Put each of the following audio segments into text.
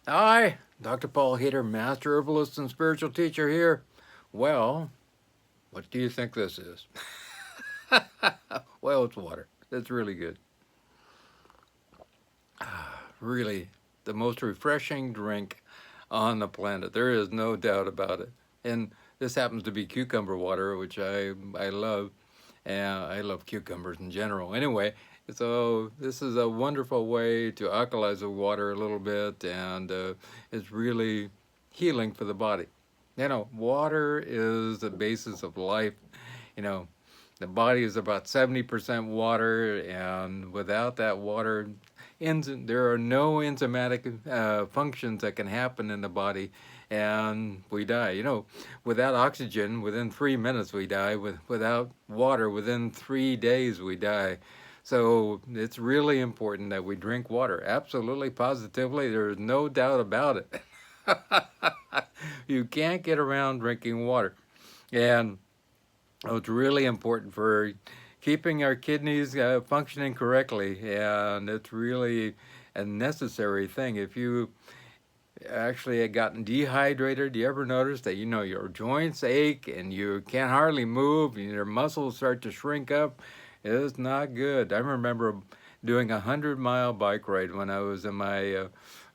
Hi, Dr. Paul Haider, Master Herbalist and Spiritual Teacher here. Well, what do you think this is? Well, it's water. It's really good. Really, the most refreshing drink on the planet. There is no doubt about it. And this happens to be cucumber water, which I love. And I love cucumbers in general. Anyway, so this is a wonderful way to alkalize the water a little bit, and it's really healing for the body. Water is the basis of life. You know, the body is about 70% water, and without that water, there are no enzymatic functions that can happen in the body, and we die. Without oxygen, within 3 minutes we die. Without water, within 3 days we die. So it's really important that we drink water. Absolutely, positively, there's no doubt about it. You can't get around drinking water. And it's really important for keeping our kidneys functioning correctly, and it's really a necessary thing. If you actually had gotten dehydrated, do you ever notice that your joints ache and you can't hardly move and your muscles start to shrink up? It's not good. I remember doing 100-mile bike ride when I was in my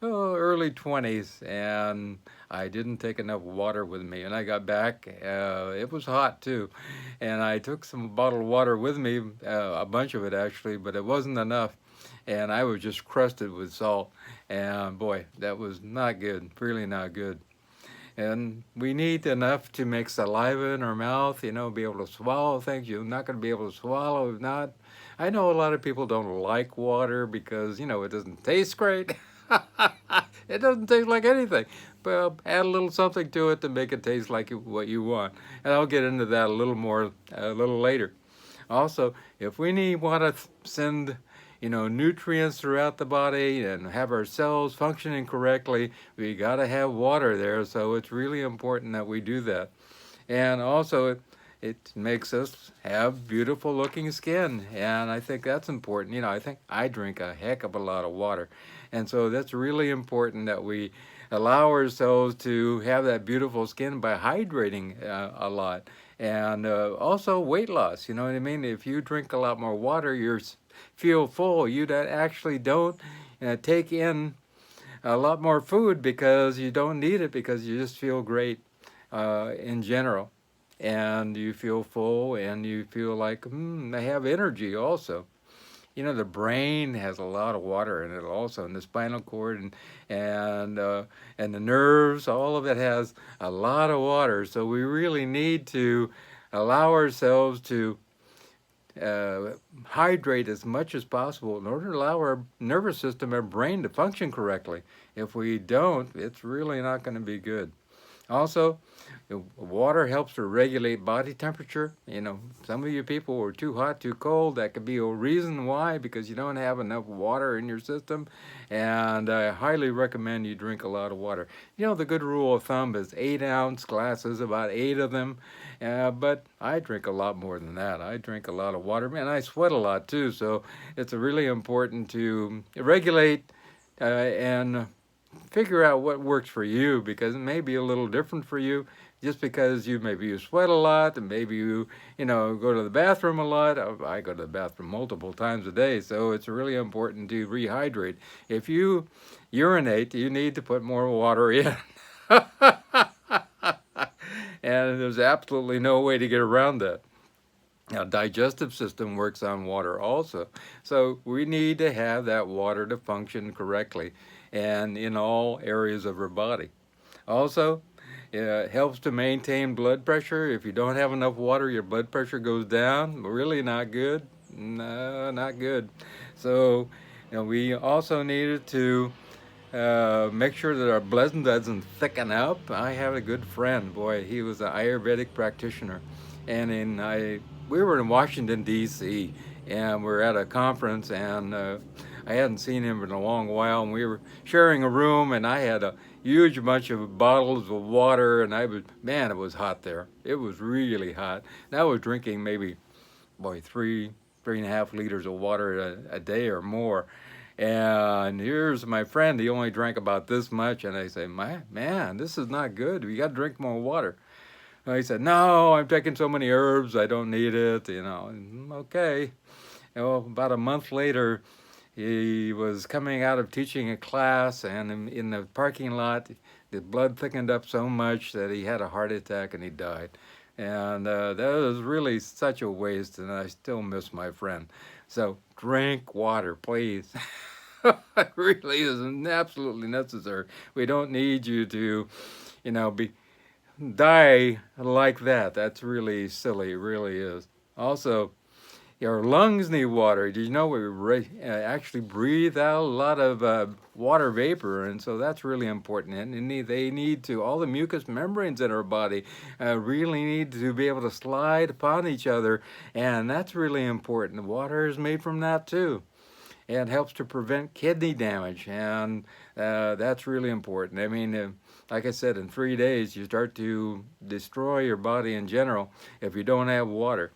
early 20s, and I didn't take enough water with me. And I got back, it was hot too, and I took some bottled water with me, a bunch of it actually, but it wasn't enough. And I was just crusted with salt. And boy, that was not good, really not good. And we need enough to make saliva in our mouth, be able to swallow things. You're not going to be able to swallow if not. I know a lot of people don't like water because, it doesn't taste great. It doesn't taste like anything. But add a little something to it to make it taste like what you want. And I'll get into that a little more a little later. Also, if we want to send nutrients throughout the body and have our cells functioning correctly, we got to have water there. So it's really important that we do that. And also, it makes us have beautiful looking skin. And I think that's important. I think I drink a heck of a lot of water. And so that's really important that we allow ourselves to have that beautiful skin by hydrating a lot. And also weight loss, you know what I mean? If you drink a lot more water, you feel full. You that actually don't take in a lot more food because you don't need it, because you just feel great in general. And you feel full and you feel like, I have energy also. The brain has a lot of water in it also, and the spinal cord and the nerves, all of it has a lot of water. So we really need to allow ourselves to hydrate as much as possible in order to allow our nervous system, our brain to function correctly. If we don't, it's really not going to be good. Also, water helps to regulate body temperature. Some of you people are too hot, too cold. That could be a reason why, because you don't have enough water in your system. And I highly recommend you drink a lot of water. The good rule of thumb is 8-ounce glasses, about 8 of them. But I drink a lot more than that. I drink a lot of water, and I sweat a lot too. So it's really important to regulate and figure out what works for you, because it may be a little different for you. Just because maybe you sweat a lot, and maybe you go to the bathroom a lot. I go to the bathroom multiple times a day, so it's really important to rehydrate. If you urinate, you need to put more water in. And there's absolutely no way to get around that. Now, digestive system works on water also. So we need to have that water to function correctly and in all areas of our body. Also, it helps to maintain blood pressure. If you don't have enough water, your blood pressure goes down. Really not good. No, not good. So, we also needed to make sure that our blood doesn't thicken up. I have a good friend, boy, he was an Ayurvedic practitioner, and we were in Washington D.C. and we're at a conference, and I hadn't seen him in a long while, and we were sharing a room, and I had a huge bunch of bottles of water, and it was hot there. It was really hot. And I was drinking maybe, boy, 3.5 liters of water a day or more. And here's my friend, he only drank about this much, and I say, man, this is not good. You got to drink more water. And he said, no, I'm taking so many herbs, I don't need it, you know. Okay. Well, about a month later, he was coming out of teaching a class, and in the parking lot, the blood thickened up so much that he had a heart attack and he died. And that was really such a waste, and I still miss my friend. So drink water, please. It really is absolutely necessary. We don't need you to, be die like that. That's really silly. It really is. Also, your lungs need water. Did you know we actually breathe out a lot of water vapor, and so that's really important. And they need to, all the mucous membranes in our body really need to be able to slide upon each other, and that's really important. Water is made from that too. And helps to prevent kidney damage, and that's really important. I mean, like I said, in 3 days, you start to destroy your body in general if you don't have water.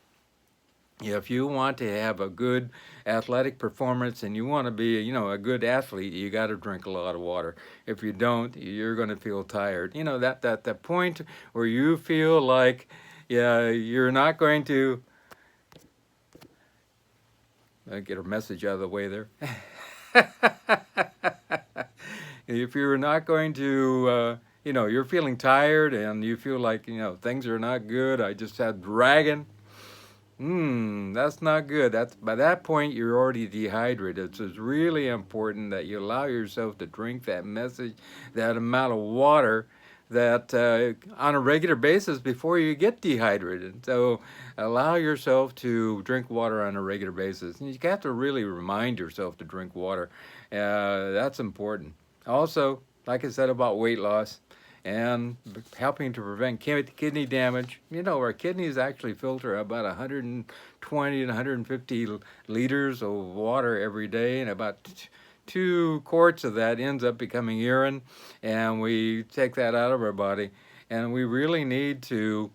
If you want to have a good athletic performance and you want to be, a good athlete, you got to drink a lot of water. If you don't, you're going to feel tired. That point where you feel like, yeah, you're not going to get a message out of the way there. If you're not going to, you're feeling tired and you feel like, things are not good, I just had dragon. That's not good. That's by that point you're already dehydrated. So it's really important that you allow yourself to drink that amount of water that on a regular basis before you get dehydrated. So allow yourself to drink water on a regular basis. And you have to really remind yourself to drink water. That's important. Also, like I said about weight loss and helping to prevent kidney damage. Our kidneys actually filter about 120 and 150 liters of water every day, and about 2 quarts of that ends up becoming urine, and we take that out of our body. And we really need to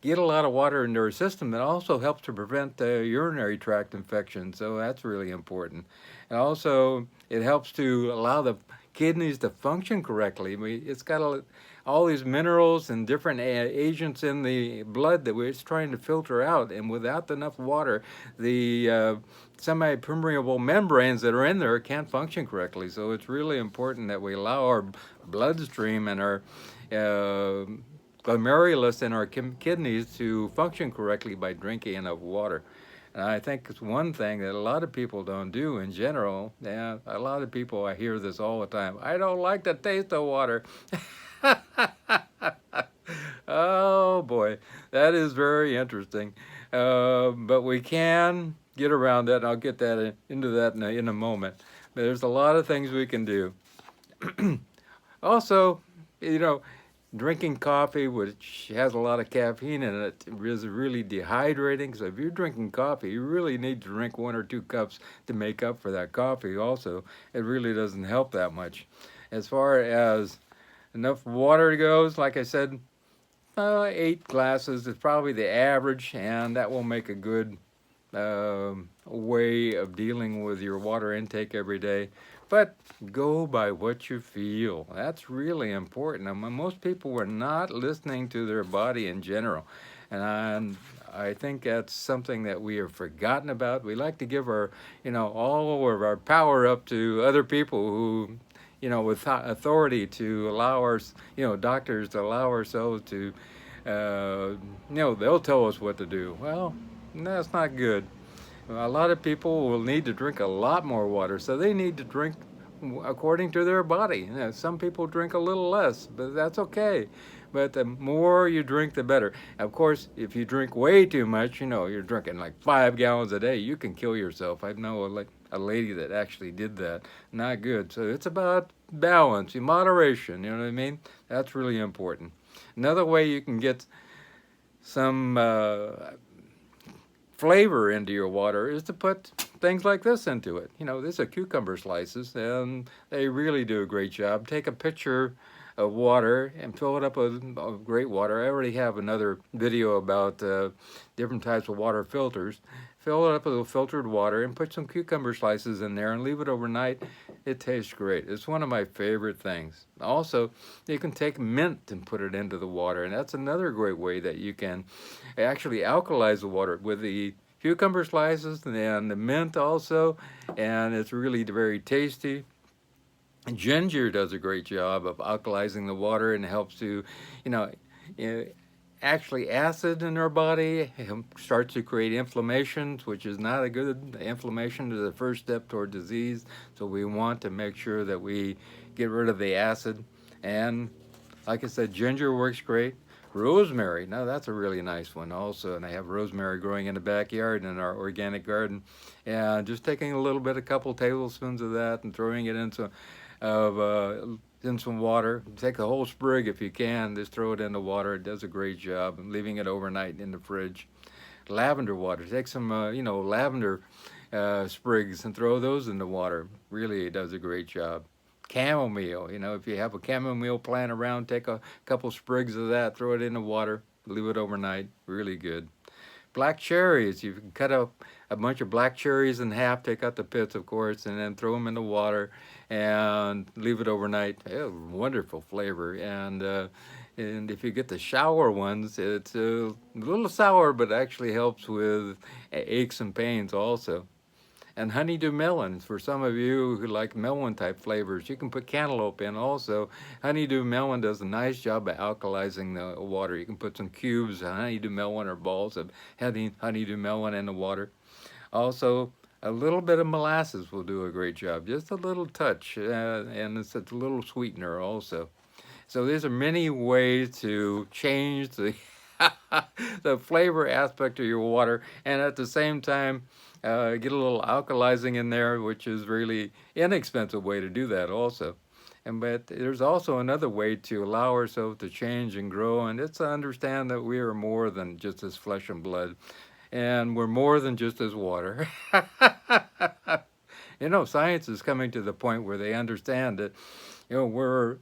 get a lot of water into our system. That also helps to prevent urinary tract infections, so that's really important. And also, it helps to allow the kidneys to function correctly. It's got all these minerals and different agents in the blood that it's trying to filter out, and without enough water, the semi-permeable membranes that are in there can't function correctly. So it's really important that we allow our bloodstream and our glomerulus in our kidneys to function correctly by drinking enough water. And I think it's one thing that a lot of people don't do in general. Yeah, a lot of people, I hear this all the time. I don't like the taste of water. Oh boy, that is very interesting. But we can get around that, and I'll get into that in a moment. But there's a lot of things we can do. Also, drinking coffee, which has a lot of caffeine in it, is really dehydrating. So if you're drinking coffee, you really need to drink 1 or 2 cups to make up for that coffee also. It really doesn't help that much. As far as enough water goes, like I said, 8 glasses is probably the average, and that will make a good way of dealing with your water intake every day. But go by what you feel. That's really important. Most people are not listening to their body in general. And I think that's something that we have forgotten about. We like to give all of our power up to other people who, with authority to allow doctors to allow ourselves to, they'll tell us what to do. Well, that's not good. A lot of people will need to drink a lot more water, so they need to drink according to their body. Some people drink a little less, but that's okay. But the more you drink, the better. Of course, if you drink way too much, you're drinking like 5 gallons a day, you can kill yourself. I know a lady that actually did that. Not good. So it's about balance, moderation, you know what I mean? That's really important. Another way you can get some flavor into your water is to put things like this into it. These are cucumber slices, and they really do a great job. Take a pitcher of water and fill it up with great water. I already have another video about different types of water filters. fill it up with filtered water, and put some cucumber slices in there and leave it overnight. It tastes great. It's one of my favorite things. Also, you can take mint and put it into the water, and that's another great way that you can actually alkalize the water with the cucumber slices and the mint also, and it's really very tasty. Ginger does a great job of alkalizing the water and helps to, you know, eh, actually acid in our body starts to create inflammations, which is not a good. Inflammation is the first step toward disease, so we want to make sure that we get rid of the acid. And like I said, ginger works great. Rosemary, now that's a really nice one also, and I have rosemary growing in the backyard in our organic garden, and just taking a little bit, a couple tablespoons of that, and throwing it into of in some water. Take a whole sprig if you can. Just throw it in the water. It does a great job. And leaving it overnight in the fridge. Lavender water. Take some lavender sprigs and throw those in the water. Really, it does a great job. Chamomile. If you have a chamomile plant around, take a couple sprigs of that. Throw it in the water. Leave it overnight. Really good. Black cherries. You can cut up a bunch of black cherries in half, take out the pits, of course, and then throw them in the water and leave it overnight. Wonderful flavor. And if you get the sour ones, it's a little sour, but actually helps with aches and pains also. And honeydew melons, for some of you who like melon type flavors, you can put cantaloupe in also. Honeydew melon does a nice job of alkalizing the water. You can put some cubes of honeydew melon or balls of honeydew melon in the water. Also, a little bit of molasses will do a great job, just a little touch, and it's a little sweetener also. So these are many ways to change the the flavor aspect of your water, and at the same time get a little alkalizing in there, which is really inexpensive way to do that also. But there's also another way to allow ourselves to change and grow, and it's to understand that we are more than just this flesh and blood, and we're more than just as water. Science is coming to the point where they understand that, we're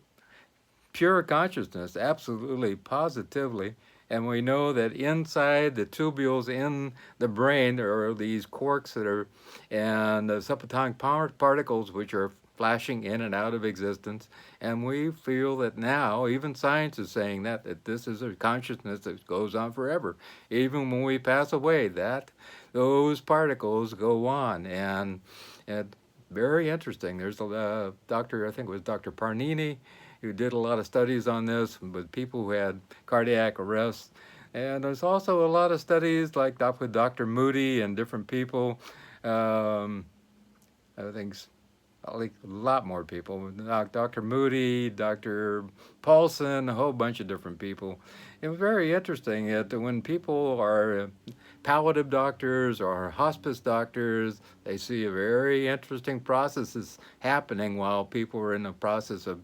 pure consciousness, absolutely, positively. And we know that inside the tubules in the brain, there are these quarks that are, and the subatomic particles, which are flashing in and out of existence. And we feel that now, even science is saying that this is a consciousness that goes on forever. Even when we pass away, that those particles go on. And very interesting. There's a doctor, I think it was Dr. Parnini, who did a lot of studies on this with people who had cardiac arrest. And there's also a lot of studies like with Dr. Moody and different people. I think a lot more people. Dr. Moody, Dr. Paulson, a whole bunch of different people. It was very interesting that when people are palliative doctors or hospice doctors, they see a very interesting processes happening while people are in the process of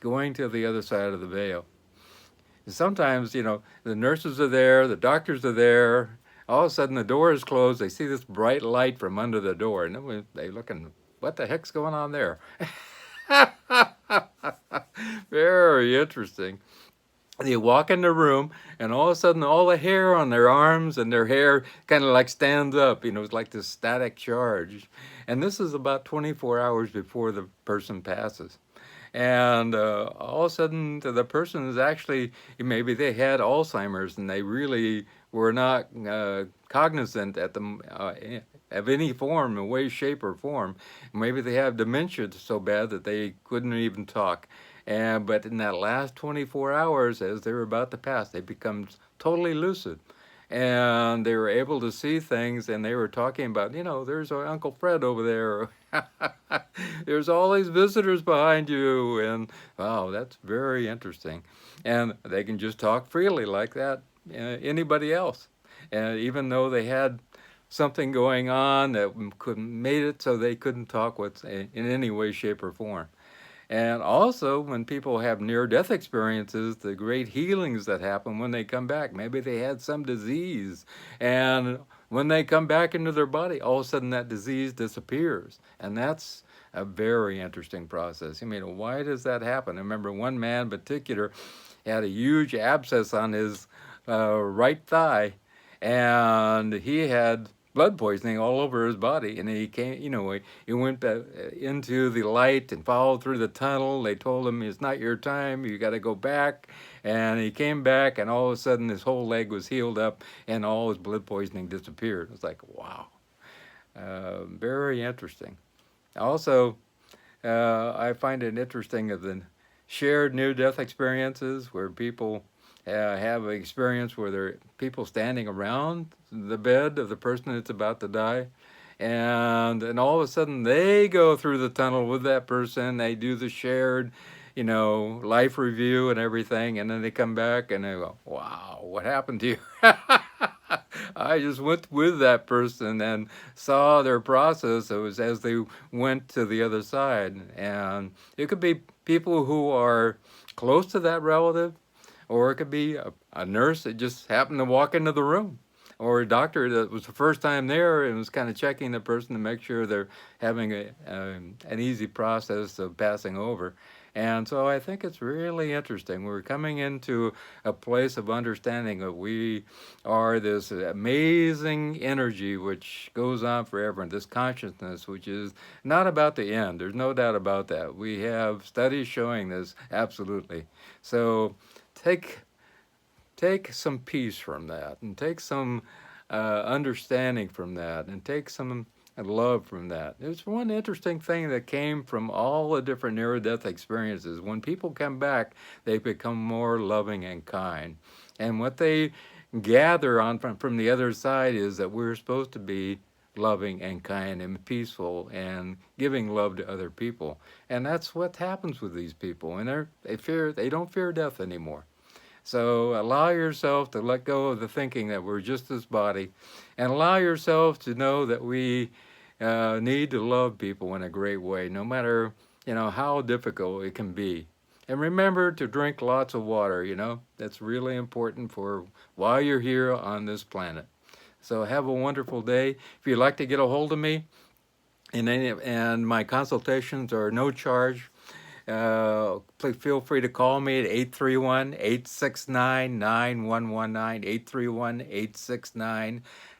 going to the other side of the veil. And sometimes, the nurses are there, the doctors are there, all of a sudden the door is closed, they see this bright light from under the door, and they look and, what the heck's going on there? Very interesting. They walk in the room, and all of a sudden, all the hair on their arms and their hair kind of like stands up. It's like this static charge. And this is about 24 hours before the person passes. And all of a sudden, the person is actually, maybe they had Alzheimer's and they really were not cognizant of any form, way, shape, or form. Maybe they have dementia so bad that they couldn't even talk. But in that last 24 hours, as they were about to pass, they become totally lucid. And they were able to see things, and they were talking about, there's our Uncle Fred over there. There's all these visitors behind you. And wow, that's very interesting. And they can just talk freely like that, anybody else. And even though they had something going on that made it so they couldn't talk in any way, shape, or form. And also, when people have near-death experiences, the great healings that happen when they come back. Maybe they had some disease, and when they come back into their body, all of a sudden that disease disappears. And that's a very interesting process. Why does that happen? I remember one man in particular had a huge abscess on his right thigh, and he had blood poisoning all over his body. And he came, he went into the light and followed through the tunnel. They told him it's not your time, you got to go back. And he came back, and all of a sudden his whole leg was healed up and all his blood poisoning disappeared. It was like, wow, very interesting. Also, I find it interesting of the shared near-death experiences where people have an experience where there are people standing around the bed of the person that's about to die, and all of a sudden they go through the tunnel with that person. They do the shared, life review and everything, and then they come back and they go, "Wow, what happened to you?" I just went with that person and saw their process. It was as they went to the other side. And it could be people who are close to that relative, or it could be a nurse that just happened to walk into the room, or a doctor that was the first time there and was kind of checking the person to make sure they're having an easy process of passing over. And so I think it's really interesting. We're coming into a place of understanding that we are this amazing energy which goes on forever, and this consciousness which is not about the end. There's no doubt about that. We have studies showing this absolutely. So take some peace from that, and take some understanding from that, and take some love from that. There's one interesting thing that came from all the different near-death experiences. When people come back, they become more loving and kind. And what they gather on from the other side is that we're supposed to be loving and kind and peaceful and giving love to other people. And that's what happens with these people. And they don't fear death anymore. So allow yourself to let go of the thinking that we're just this body, and allow yourself to know that we need to love people in a great way, no matter how difficult it can be. And remember to drink lots of water. That's really important for while you're here on this planet. So have a wonderful day. If you'd like to get a hold of me, and my consultations are no charge. Please feel free to call me at 831-869-9119,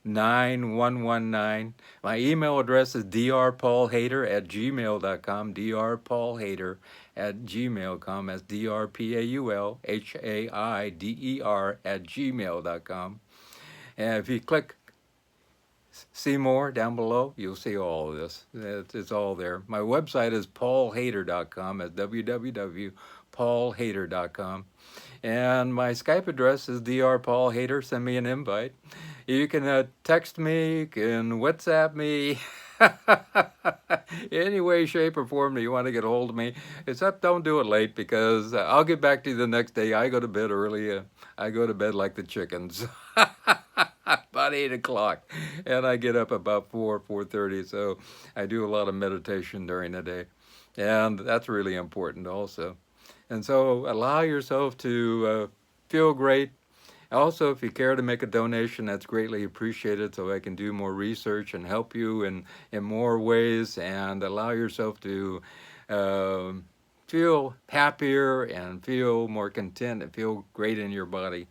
831-869-9119. My email address is drpaulhaider@gmail.com, drpaulhaider@gmail.com. That's drpaulhaider@gmail.com. And if you click see more down below, you'll see all of this. It's all there. My website is paulhaider.com. That's www.paulhaider.com. And my Skype address is drpaulhaider. Send me an invite. You can text me, you can WhatsApp me. Any way, shape, or form that you want to get a hold of me. Except don't do it late, because I'll get back to you the next day. I go to bed early. I go to bed like the chickens. About 8 o'clock, and I get up about 4:30. So I do a lot of meditation during the day, and that's really important also. And so allow yourself to feel great. Also, if you care to make a donation, that's greatly appreciated, so I can do more research and help you in more ways, and allow yourself to feel happier and feel more content and feel great in your body.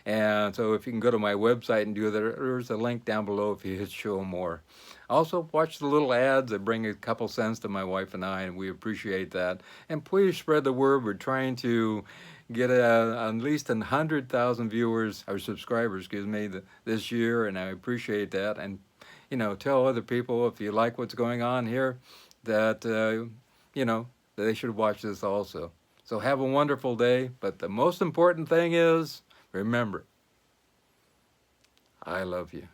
And so if you can go to my website and do that, there's a link down below if you hit show more. Also, watch the little ads that bring a couple cents to my wife and I, and we appreciate that. And please spread the word. We're trying to get at least 100,000 viewers, or subscribers, this year, and I appreciate that. And, tell other people, if you like what's going on here, that, they should watch this also. So have a wonderful day. But the most important thing is, remember, I love you.